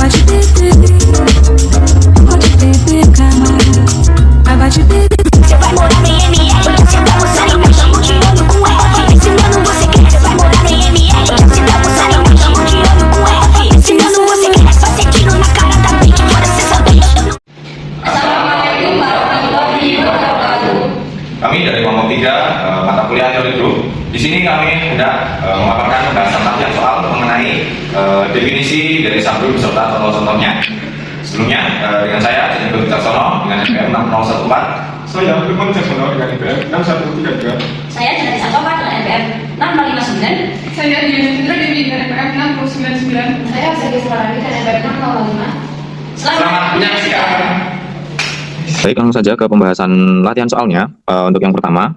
Você vai morar no IML, você tá mostrando que tamo de olho com F. Ensinando você que você vai morar no IML, você tá mostrando que tamo de olho com F. Ensinando você que é só ser tiro na cara da bitch, fora cê saber. Assalamualaikum warahmatullahi wabarakatuh. Kami dari kelompok 3 mata kuliah teori grup. Di sini kami hendak memaparkan pembahasan latihan soal mengenai definisi dari subgroup beserta contoh-contohnya. Sebelumnya dengan saya Jendral Wicaksono dengan NPM 6014. Saya Firman Wicaksono dengan NPM 6132. Saya Jendral Wicaksono dengan NPM 6559. Saya Diana Chandra Dewi dengan NPM 6099. Saya Segi Sumarani dengan NPM 605. Selamat menyaksikan. Baik, langsung saja ke pembahasan latihan soalnya. Untuk yang pertama,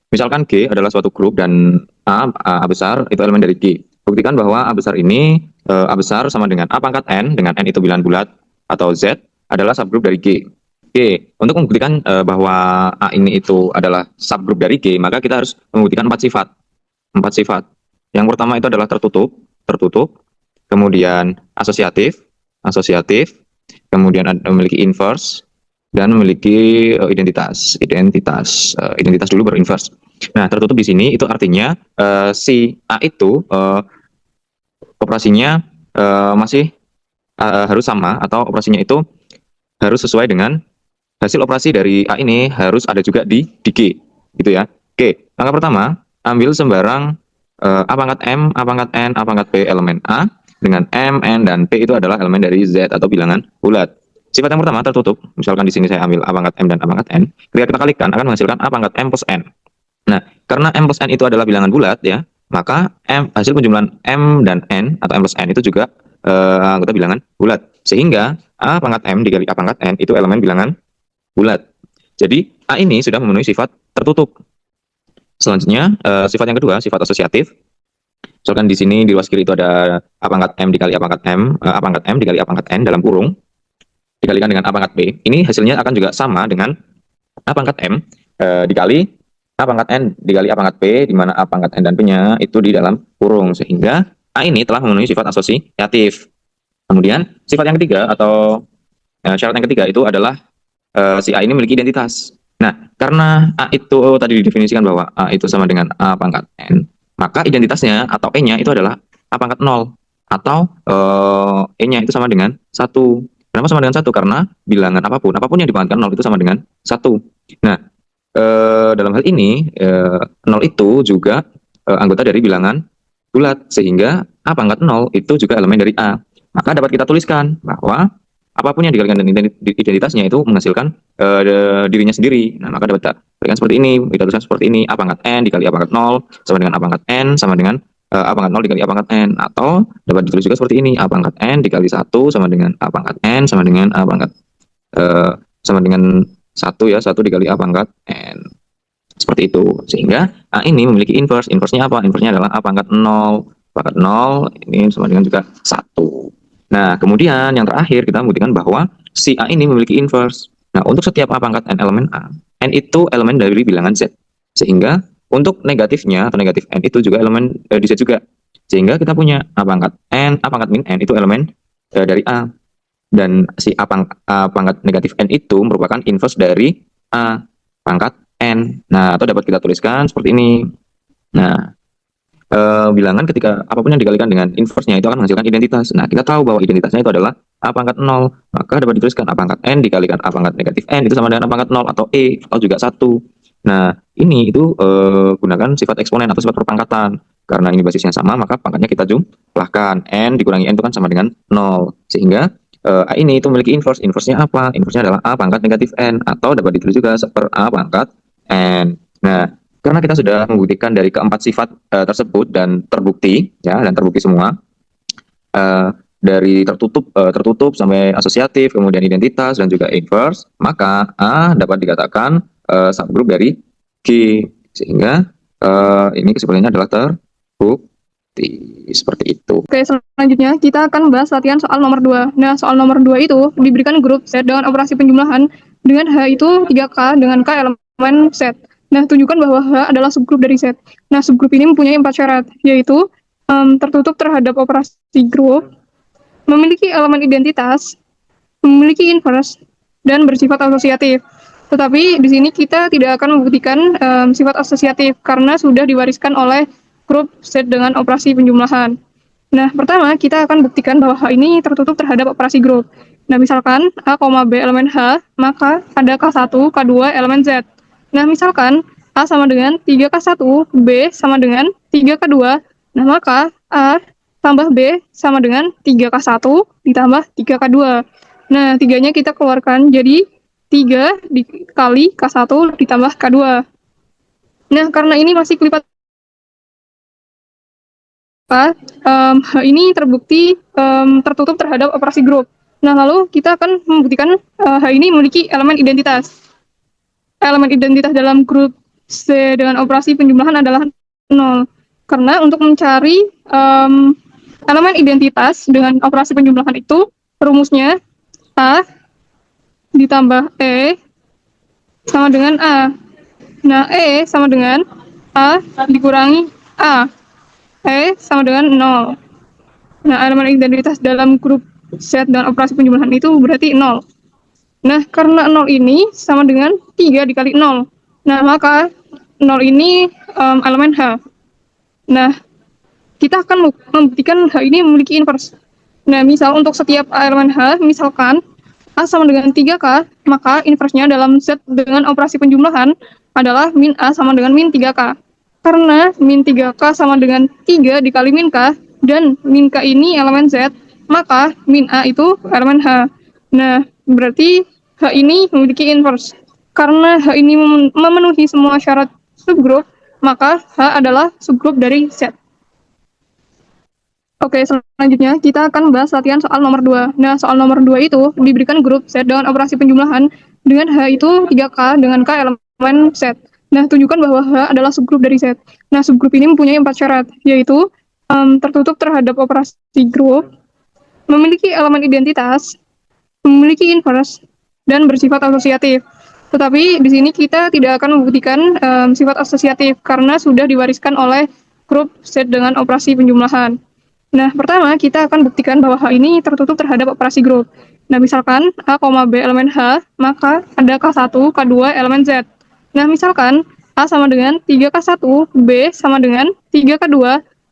misalkan G adalah suatu grup dan A besar itu elemen dari G. Buktikan bahwa A besar ini A besar sama dengan A pangkat N, dengan N itu bilangan bulat, atau Z adalah subgrup dari G. Untuk membuktikan bahwa A ini itu adalah subgrup dari G, maka kita harus membuktikan 4 sifat. 4 sifat. Yang pertama itu adalah tertutup, kemudian asosiatif, kemudian memiliki inverse, dan memiliki identitas. Identitas dulu baru inverse. Nah, tertutup di sini itu artinya si A itu operasinya masih harus sama, atau operasinya itu harus sesuai dengan hasil operasi dari A ini harus ada juga di G, gitu ya. Oke, langkah pertama, ambil sembarang A pangkat M, A pangkat N, A pangkat P elemen A, dengan M, N, dan P itu adalah elemen dari Z atau bilangan bulat. Sifat yang pertama tertutup, misalkan di sini saya ambil A pangkat M dan A pangkat N, ketika kita kalikan akan menghasilkan A pangkat M plus N. Nah, karena M plus N itu adalah bilangan bulat ya, maka hasil penjumlahan M dan N atau M plus N itu juga anggota bilangan bulat, sehingga A pangkat M dikali A pangkat N itu elemen bilangan bulat. Jadi A ini sudah memenuhi sifat tertutup. Selanjutnya sifat yang kedua, sifat asosiatif. Misalkan di sini di luas kiri itu ada A pangkat M dikali A pangkat M, A pangkat M dikali A pangkat N dalam kurung dikalikan dengan A pangkat P. Ini hasilnya akan juga sama dengan A pangkat M dikali A pangkat N dikali A pangkat P, di mana A pangkat N dan P-nya itu di dalam kurung, sehingga A ini telah memenuhi sifat asosiatif. Kemudian sifat yang ketiga atau syarat yang ketiga itu adalah si A ini memiliki identitas. Nah, karena A itu tadi didefinisikan bahwa A itu sama dengan A pangkat N, maka identitasnya atau E-nya itu adalah A pangkat 0, atau E-nya itu sama dengan 1. Kenapa sama dengan 1? Karena bilangan apapun yang dipangkatkan 0 itu sama dengan 1. Nah, dalam hal ini 0 itu juga anggota dari bilangan bulat, sehingga A pangkat 0 itu juga elemen dari A. Maka dapat kita tuliskan bahwa apapun yang dikalikan dengan identitasnya itu menghasilkan dirinya sendiri. Nah, maka dapat kita berikan seperti ini, kita tuliskan seperti ini: A pangkat N dikali A pangkat 0 sama dengan A pangkat N sama dengan A pangkat 0 dikali A pangkat N. Atau dapat ditulis juga seperti ini: A pangkat N dikali 1 sama dengan A pangkat N sama dengan A pangkat sama dengan 1 ya, 1 dikali A pangkat N. Seperti itu. Sehingga A ini memiliki inverse. Inverse-nya apa? Inverse-nya adalah A pangkat 0. Pangkat 0 ini sama dengan juga 1. Nah, kemudian yang terakhir kita membuktikan bahwa si A ini memiliki inverse. Nah, untuk setiap A pangkat N elemen A, N itu elemen dari bilangan Z. Sehingga untuk negatifnya atau negatif N itu juga elemen di Z juga. Sehingga kita punya A pangkat N, A pangkat min N itu elemen dari A. Dan si A pangkat negatif N itu merupakan inverse dari A pangkat N. Nah, atau dapat kita tuliskan seperti ini. Nah, bilangan ketika apapun yang dikalikan dengan inverse-nya itu akan menghasilkan identitas. Nah, kita tahu bahwa identitasnya itu adalah A pangkat 0, maka dapat dituliskan A pangkat N dikalikan A pangkat negatif N itu sama dengan A pangkat 0 atau E atau juga 1. Nah, ini itu gunakan sifat eksponen atau sifat perpangkatan. Karena ini basisnya sama, maka pangkatnya kita jumlahkan. N dikurangi N itu kan sama dengan 0. Sehingga A ini itu memiliki inverse. Inverse-nya apa? Inverse-nya adalah A pangkat negatif N, atau dapat ditulis juga seper A pangkat N. Nah, karena kita sudah membuktikan dari keempat sifat tersebut dan terbukti ya, dan terbukti semua dari tertutup sampai asosiatif, kemudian identitas dan juga inverse, maka A dapat dikatakan subgrup dari G, sehingga ini kesimpulannya adalah terbukti seperti itu. Oke, selanjutnya kita akan membahas latihan soal nomor 2. Nah, soal nomor 2 itu diberikan grup Z dengan operasi penjumlahan dengan H itu 3K dengan K elemen Z. Nah, tunjukkan bahwa H adalah subgrup dari Z. Nah, subgrup ini mempunyai 4 syarat, yaitu tertutup terhadap operasi grup, memiliki elemen identitas, memiliki inverse, dan bersifat asosiatif. Tetapi di sini kita tidak akan membuktikan sifat asosiatif karena sudah diwariskan oleh grup set dengan operasi penjumlahan. Nah, pertama kita akan buktikan bahwa H ini tertutup terhadap operasi grup. Nah, misalkan A, B elemen H, maka ada K1, K2 elemen Z. Nah, misalkan A sama dengan 3K1, B sama dengan 3K2, nah maka A tambah B sama dengan 3K1 ditambah 3K2. Nah, tiganya kita keluarkan jadi 3 dikali K1 ditambah K2. Nah, karena ini masih kelipat H ini terbukti tertutup terhadap operasi grup. Nah, lalu kita akan membuktikan H ini memiliki elemen identitas. Elemen identitas dalam grup C dengan operasi penjumlahan adalah 0. Karena untuk mencari elemen identitas dengan operasi penjumlahan itu rumusnya A ditambah E sama dengan A. Nah, E sama dengan A dikurangi A. E sama dengan 0. Nah, elemen identitas dalam grup set dan operasi penjumlahan itu berarti 0. Nah, karena 0 ini sama dengan 3 dikali 0. Nah, maka 0 ini elemen H. Nah, kita akan membuktikan H ini memiliki inverse. Nah, misal untuk setiap elemen H, misalkan A sama dengan 3K, maka inverse-nya dalam set dengan operasi penjumlahan adalah min A sama dengan min 3K. Karena min 3K sama dengan 3 dikali min K, dan min K ini elemen Z, maka min A itu elemen H. Nah, berarti H ini memiliki inverse. Karena H ini memenuhi semua syarat subgrup, maka H adalah subgrup dari Z. Oke, selanjutnya kita akan bahas latihan soal nomor 2. Nah, soal nomor 2 itu diberikan grup Z dengan operasi penjumlahan dengan H itu 3K dengan K elemen Z. Nah, tunjukkan bahwa H adalah subgrup dari Z. Nah, subgrup ini mempunyai 4 syarat, yaitu tertutup terhadap operasi grup, memiliki elemen identitas, memiliki inverse, dan bersifat asosiatif. Tetapi di sini kita tidak akan membuktikan sifat asosiatif karena sudah diwariskan oleh grup Z dengan operasi penjumlahan. Nah, pertama kita akan buktikan bahwa H ini tertutup terhadap operasi grup. Nah, misalkan A, B elemen H, maka ada K1, K2 elemen Z. Nah, misalkan A sama dengan 3K1, B sama dengan 3K2,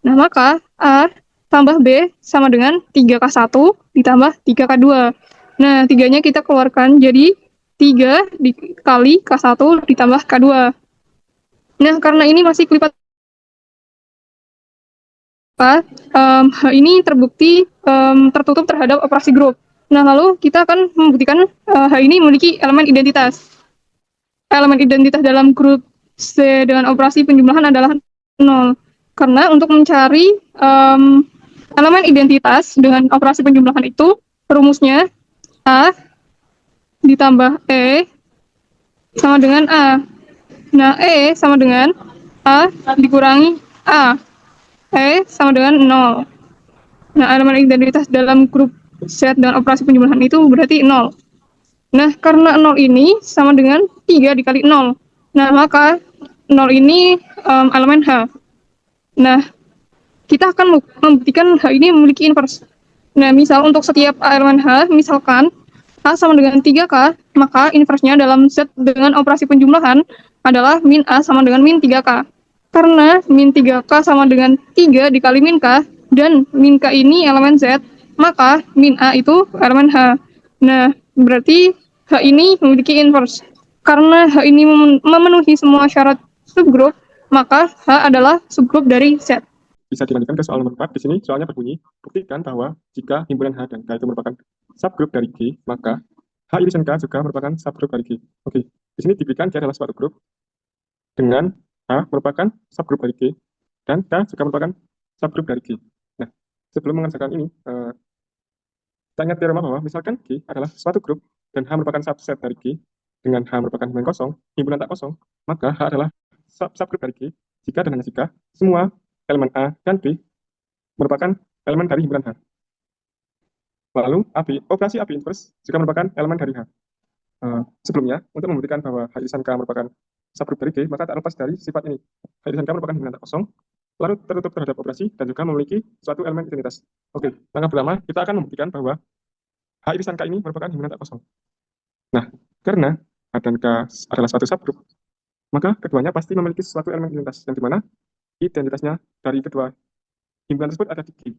nah maka A tambah B sama dengan 3K1 ditambah 3K2. Nah, tiganya kita keluarkan jadi 3 dikali K1 ditambah K2. Nah, karena ini masih kelipat H ini terbukti tertutup terhadap operasi grup. Nah, lalu kita akan membuktikan H ini memiliki elemen identitas. Elemen identitas dalam grup C dengan operasi penjumlahan adalah 0. Karena untuk mencari elemen identitas dengan operasi penjumlahan itu rumusnya A ditambah E sama dengan A. Nah, E sama dengan A dikurangi A. E sama dengan 0. Nah, elemen identitas dalam grup set dan operasi penjumlahan itu berarti 0. Nah, karena 0 ini sama dengan 3 dikali 0. Nah, maka 0 ini elemen H. Nah, kita akan membuktikan H ini memiliki inverse. Nah, misal untuk setiap elemen H, misalkan A sama dengan 3K, maka inverse-nya dalam set dengan operasi penjumlahan adalah min A sama dengan min 3K. Karena min 3K sama dengan 3 dikali min K, dan min K ini elemen Z, maka min A itu elemen H. Nah, berarti H ini memiliki inverse. Karena H ini memenuhi semua syarat subgrup, maka H adalah subgrup dari Z. Bisa dilanjutkan ke soal nomor 4. Di sini soalnya berbunyi, buktikan bahwa jika himpunan H dan K itu merupakan subgrup dari G, maka H irisan K juga merupakan subgrup dari G. Oke, di sini diberikan G adalah suatu grup dengan H merupakan subgrup dari G, dan K juga merupakan subgrup dari G. Nah, sebelum mengerjakan ini, kita ingat teorema bahwa misalkan G adalah suatu grup dan H merupakan subset dari G, dengan H merupakan himpunan kosong, himpunan tak kosong, maka H adalah subgrup dari G jika dan hanya jika semua elemen A dan B merupakan elemen dari himpunan H. Lalu operasi AB inverse juga merupakan elemen dari H. Sebelumnya, untuk membuktikan bahwa H irisan K merupakan subgrup dari G, maka tak lepas dari sifat ini. H irisan K merupakan himpunan tak kosong, lalu tertutup terhadap operasi, dan juga memiliki suatu elemen identitas. Oke, langkah pertama, kita akan membuktikan bahwa H irisan K ini merupakan himpunan tak kosong. Nah, karena H dan K adalah suatu subgrup, maka keduanya pasti memiliki suatu elemen identitas, yang dimana identitasnya dari kedua himpunan tersebut ada di G.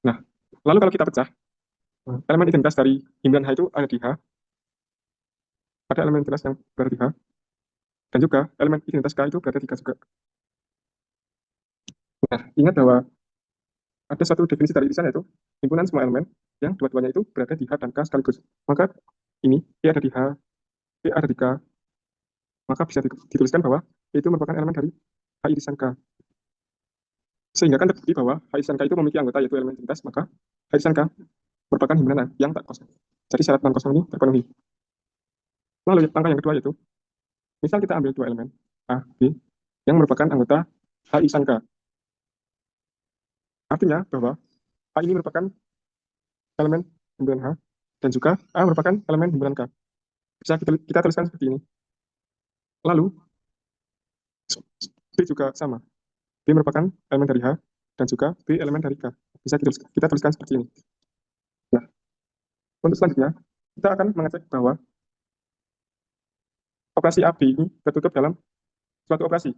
Nah, lalu kalau kita pecah, elemen identitas dari himpunan H itu ada di H, ada elemen identitas yang berada di H, dan juga elemen identitas K itu berada di K juga. Nah, ingat bahwa ada satu definisi dari irisan, yaitu himpunan semua elemen yang dua-duanya itu berada di H dan K sekaligus. Maka ini P ada di H, P ada di K, maka bisa dituliskan bahwa P itu merupakan elemen dari H irisan K. Sehingga kan terbukti bahwa H irisan K itu memiliki anggota yaitu elemen identitas, maka H irisan K merupakan himpunan yang tak kosong. Jadi syarat non kosong ini terpenuhi. Lalu langkah yang kedua yaitu, misal kita ambil dua elemen A, B, yang merupakan anggota H irisan K. Artinya bahwa A ini merupakan elemen himpunan H, dan juga A merupakan elemen himpunan K. Bisa kita tuliskan seperti ini. Lalu, B juga sama. B merupakan elemen dari H, dan juga B elemen dari K. Bisa kita tuliskan seperti ini. Nah, untuk selanjutnya, kita akan mengecek bahwa operasi AB ini tertutup dalam suatu operasi.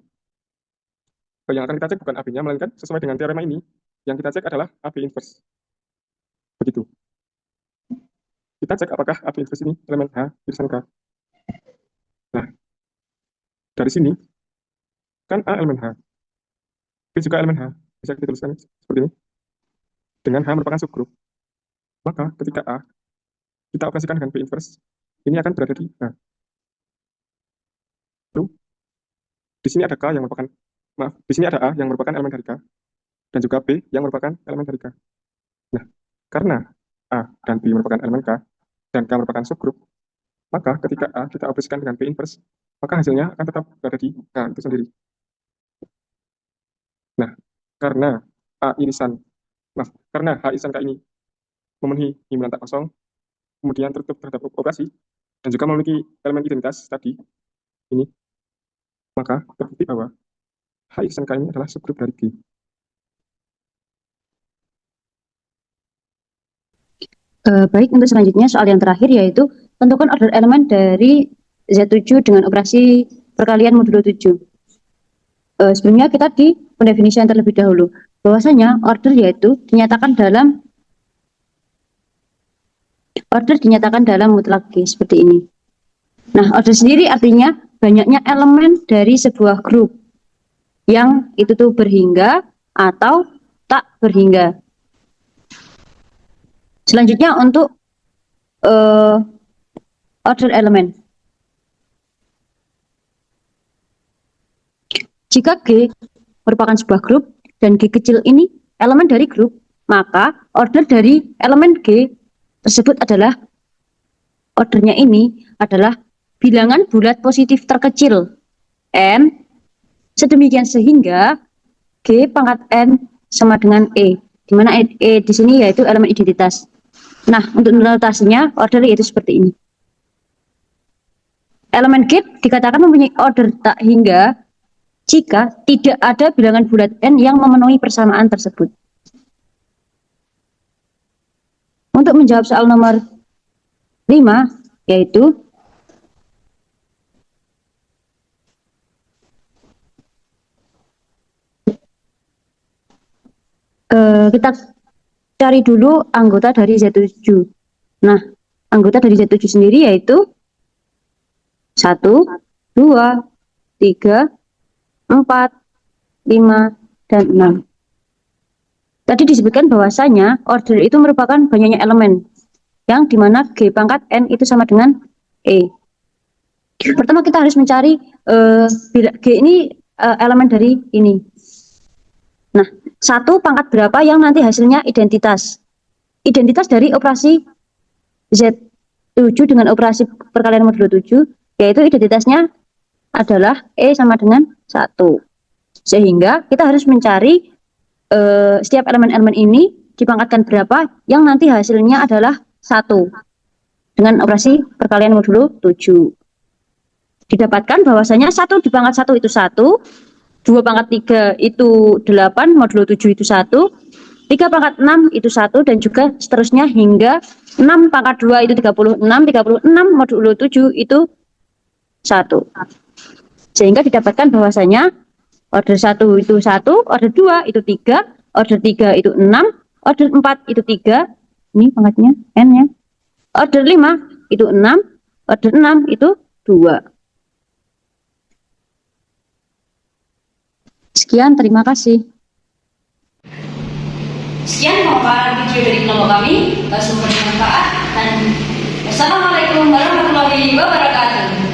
Yang akan kita cek bukan AB-nya, melainkan sesuai dengan teorema ini, yang kita cek adalah AB inverse. Begitu. Kita cek apakah AB inverse ini elemen H irisan K. Nah, dari sini, kan A elemen H, B juga elemen H. Bisa kita tuliskan seperti ini. Dengan H merupakan subgrup, maka ketika A kita operasikan dengan B inverse, ini akan berada di H. Lalu, di sini ada K yang merupakan, di sini ada A yang merupakan elemen dari K, dan juga B yang merupakan elemen dari K. Nah, karena A dan B merupakan elemen K, dan K merupakan subgrup, maka ketika A kita operasikan dengan B inverse, maka hasilnya akan tetap berada di K itu sendiri. Nah, karena karena H irisan K ini memenuhi himpunan tak kosong, kemudian tertutup terhadap operasi, dan juga memiliki elemen identitas tadi, ini, maka terbukti bahwa H irisan K ini adalah subgrup dari G. Baik, untuk selanjutnya soal yang terakhir yaitu tentukan order elemen dari Z7 dengan operasi perkalian modulo 7. Sebelumnya kita di pendefinisian terlebih dahulu, bahwasanya order dinyatakan dalam mutlak G seperti ini. Nah, order sendiri artinya banyaknya elemen dari sebuah grup yang itu tuh berhingga atau tak berhingga. Selanjutnya untuk order elemen. Jika G merupakan sebuah grup dan G kecil ini elemen dari grup, maka order dari elemen G tersebut adalah ordernya ini adalah bilangan bulat positif terkecil n, sedemikian sehingga G pangkat n sama dengan E, di mana E di sini yaitu elemen identitas. Nah, untuk notasinya order yaitu seperti ini. Elemen G dikatakan mempunyai order tak hingga jika tidak ada bilangan bulat n yang memenuhi persamaan tersebut. Untuk menjawab soal nomor 5, yaitu kita cari dulu anggota dari Z7. Nah, anggota dari Z7 sendiri yaitu 1, 2, 3, 4, 5, dan 6. Tadi disebutkan bahwasanya order itu merupakan banyaknya elemen, yang dimana G pangkat N itu sama dengan E. Pertama kita harus mencari G ini elemen dari ini. Nah, 1 pangkat berapa yang nanti hasilnya identitas. Identitas dari operasi Z7 dengan operasi perkalian modulo 7, yaitu identitasnya adalah E sama dengan 1. Sehingga kita harus mencari setiap elemen-elemen ini dipangkatkan berapa yang nanti hasilnya adalah 1 dengan operasi perkalian modulo 7. Didapatkan bahwasanya 1 dipangkat 1 itu 1, 2 pangkat 3 itu 8, modulo 7 itu 1, 3 pangkat 6 itu 1, dan juga seterusnya hingga 6 pangkat 2 itu 36, 36 modulo 7 itu 1. Sehingga didapatkan bahwasanya order 1 itu 1, order 2 itu 3, order 3 itu 6, order 4 itu 3, ini pangkatnya N-nya. Order 5 itu 6, order 6 itu 2. Sekian, terima kasih. Sekian pemaparan video dari kelompok kami, semoga bermanfaat dan wassalamualaikum warahmatullahi wabarakatuh.